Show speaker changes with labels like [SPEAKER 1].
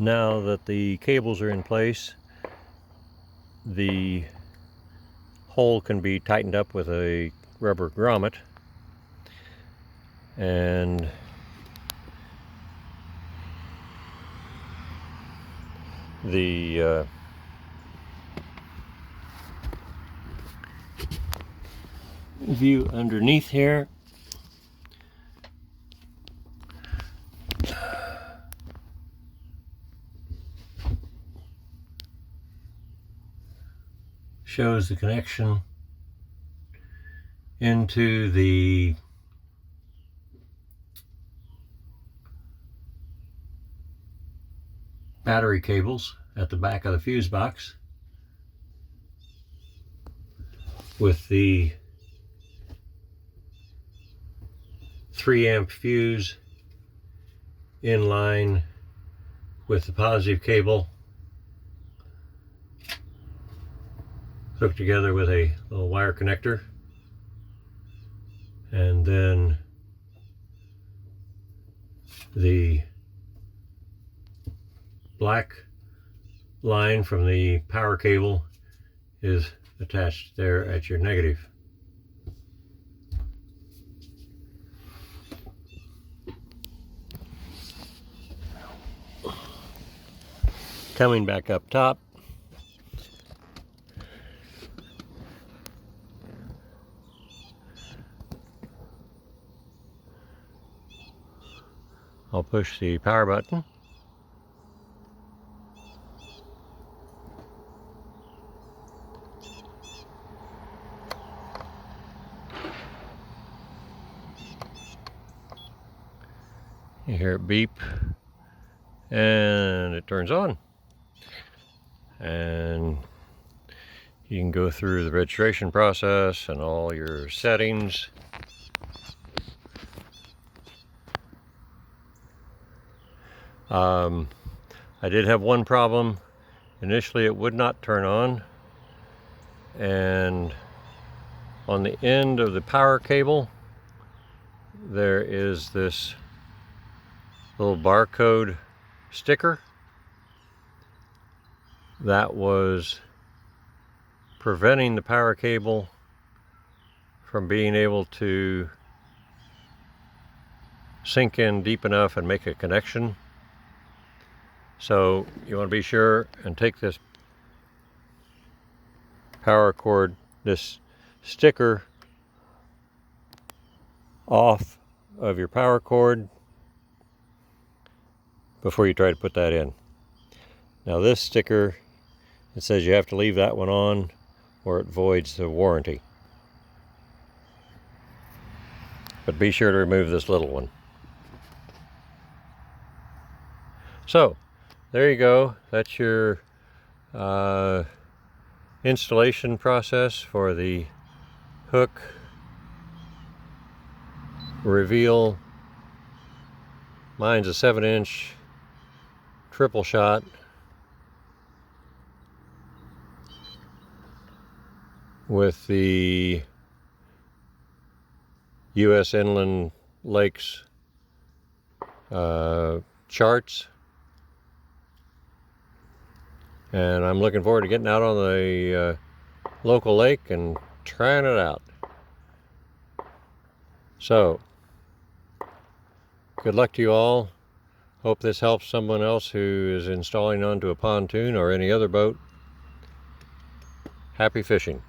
[SPEAKER 1] Now that the cables are in place, the hole can be tightened up with a rubber grommet, and the view underneath here shows the connection into the battery cables at the back of the fuse box, with the 3-amp fuse in line with the positive cable, hooked together with a little wire connector, and then the black line from the power cable is attached there at your negative. Coming back up top, I'll push the power button. You hear it beep, and it turns on. And you can go through the registration process and all your settings. I did have one problem. Initially it would not turn on, and on the end of the power cable there is this little barcode sticker that was preventing the power cable from being able to sink in deep enough and make a connection. So you want to be sure and take this power cord, this sticker, off of your power cord before you try to put that in. Now this sticker, it says you have to leave that one on or it voids the warranty. But be sure to remove this little one. So there you go. That's your installation process for the hook reveal. Mine's a 7-inch triple shot. With the U.S. Inland Lakes charts. And I'm looking forward to getting out on the local lake and trying it out. So, good luck to you all. Hope this helps someone else who is installing onto a pontoon or any other boat. Happy fishing.